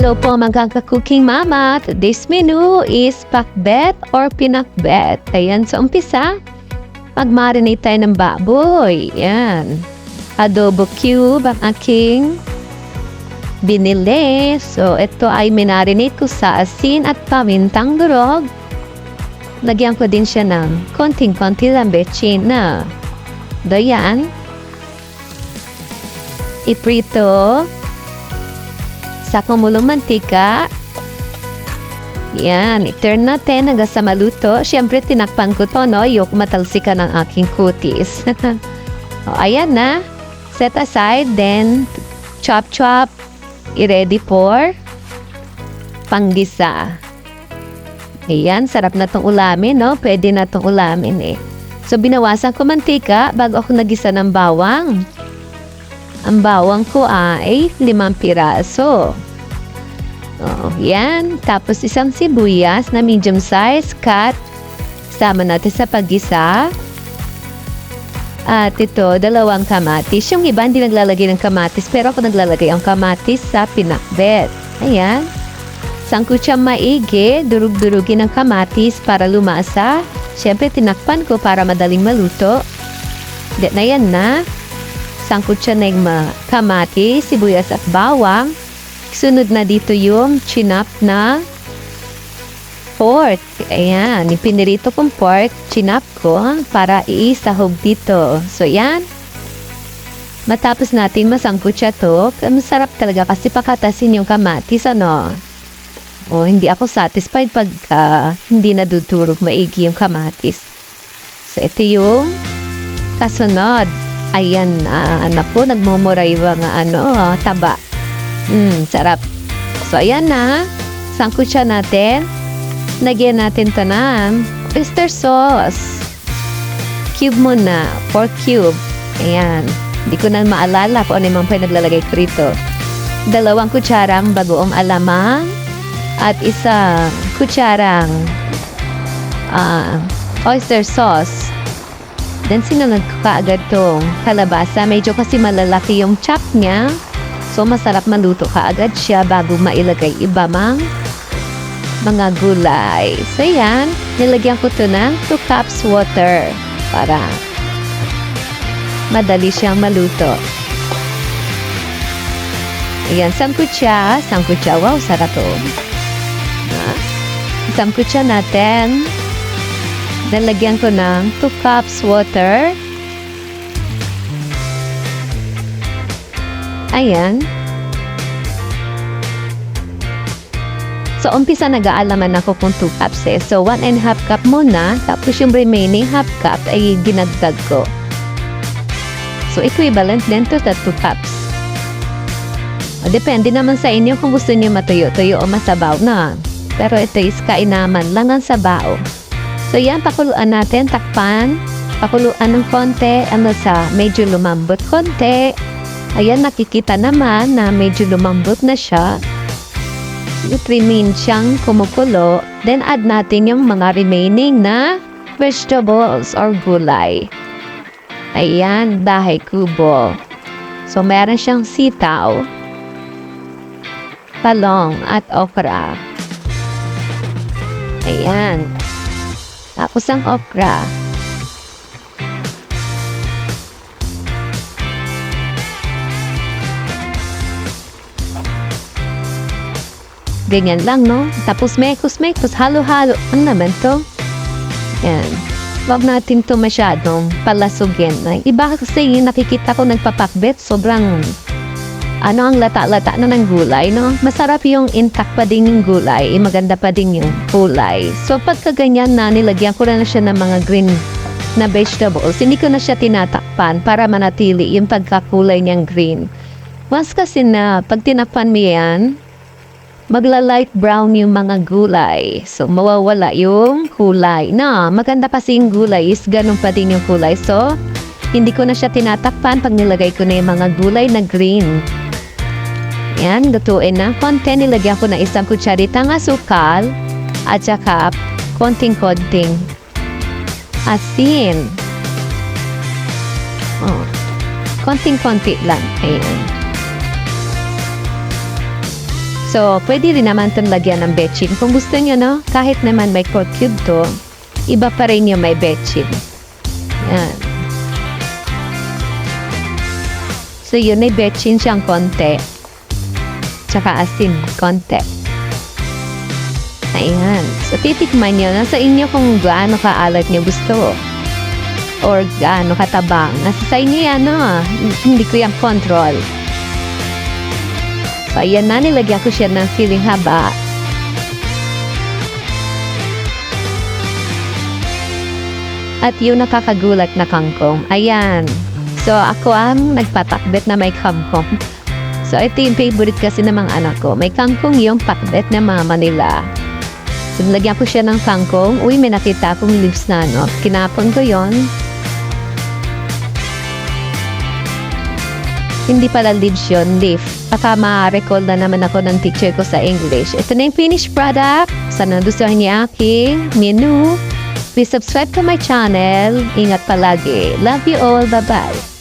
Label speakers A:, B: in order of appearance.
A: Hello po mga ka-cooking mama. Today's menu is pakbet or pinakbet. Ayan, sa umpisa, mag-marinate tayo ng baboy. Ayan. Adobo cube ang aking binili. So, ito ay minarinate ko sa asin at pamintang durog. Lagyan ko din siya ng konting-konti lang betchin na. Dayan. Iprito sa kumulong mantika. Yan, i-turn natin hanggang sa maluto. Siyempre, tinakpan ko to, no? Ayoko matalsikan ang aking kutis. O, ayan na. Set aside, then chop-chop. I-ready for panggisa. Ayan, sarap na tong ulamin, no? Pwede na tong ulamin, eh. So, binawasan ko mantika bago ako nagisa ng bawang. Ang bawang ko ay 5 piraso. Oh, yan. Tapos isang sibuyas na medium size cut. Sama natin sa paggisa. At ito, 2 kamatis. Yung iba hindi naglalagay ng kamatis, pero ako naglalagay ang kamatis sa pinakbet. Ayan. Sangkutsang maigi, durug-durugin ng kamatis para lumasa. Siyempre, tinakpan ko para madaling maluto. Na yan na. Sangkutsa na yung kamatis, sibuyas at bawang. Sunod na dito yung chinap na pork. Ayan, ipinirito kong pork, chinap ko para iisahog dito. So, yan. Matapos natin masangkutsa to, masarap talaga kasi pakatasin yung kamatis, ano. O, hindi ako satisfied pagka hindi nadudurog maigi yung kamatis. So, ito yung kasunod. Ayan, anak ko, nagmumuray yung taba. Sarap. So, ayan na. Sangkutsa natin. Lagyan natin ito ng oyster sauce. Cube muna. 4 cube. Ayan. Hindi ko na maalala kung ano yung mga naglalagay ko rito. 2 kutsarang bagoong alamang. At 1 kutsarang oyster sauce. Then, sinunod ko kaagad tong kalabasa. Medyo kasi malalaki yung chop niya. So, masarap maluto kaagad siya bago mailagay iba mga gulay. So, yan. Nilagyan ko to ng 2 cups water para madali siyang maluto. Ayan, sangkutsa. Wow, sarap to. Sangkutsa natin. Nalagyan ko ng 2 cups water. Ayan. So, umpisa nag-aalaman ako kung 2 cups eh. So, 1.5 cup muna. Tapos yung remaining half cup ay ginagdag ko. So, equivalent din to 2 cups. O, depende naman sa inyo kung gusto niyo matuyo-tuyo o masabaw na. Pero ito is kainaman lang ang sabaw. So, yan, pakuluan natin, takpan. Pakuluan ng konti, sa medyo lumambot konti. Ayan, nakikita naman na medyo lumambot na siya. Remain siyang kumukulo. Then, add natin yung mga remaining na vegetables or gulay. Ayan, dahay kubo. So, meron siyang sitaw, talong, at okra. Ayan. Tapos ang okra. Ganyan lang, no? Tapos mekos-mekos, halo-halo. Ano naman to? Yan. Huwag natin to masyadong palasugin. Iba kasi nakikita ko nagpapakbet, sobrang ang lata-lata na ng gulay, no? Masarap yung intact pa din yung gulay, maganda pa din yung kulay. So, pagka ganyan na, nilagyan ko na siya ng mga green na vegetables. Hindi ko na siya tinatakpan para manatili yung pagkakulay niyang green. Once kasi na, pag tinakpan mo yan, magla-light brown yung mga gulay. So, mawawala yung kulay. Na, maganda kasi yung gulay is ganun pa din yung kulay. So, hindi ko na siya tinatakpan pag nilagay ko na yung mga gulay na green. Yan, lutuin na. Konti, nilagyan ko na 1 kutsaritang asukal at saka konting-konting asin. Oh, konting-konti lang. Ayan. So, pwede rin naman itong lagyan ng betchin. Kung gusto nyo, no? Kahit naman may cork cube to, iba pa rin yung may betchin. Yan. So, yun, may betchin siyang konti. Tsaka asin, konti. Ayan. So, titikman nyo. Nasa inyo kung gaano kaalat nyo gusto. Or gaano katabang. Nasa sa inyo yan, no? Hindi ko yung control. So, ayan na. Nilagyan ko siya ng feeling haba. At yung nakakagulat na kangkong. Ayan. So, ako ang nagpatakbet na may kangkong. So, ito yung favorite kasi ng mga anak ko. May kangkong yung pakbet na mama nila. So, nilagyan ko siya ng kangkong. Uy, may nakita akong leaves na, no? Kinapon ko yon. Hindi pala leaves yun, leaf. Baka ma-recall na naman ako ng teacher ko sa English. Ito na yung finished product. Sana gustuhan niya aking menu. Please subscribe to my channel. Ingat palagi. Love you all. Bye-bye.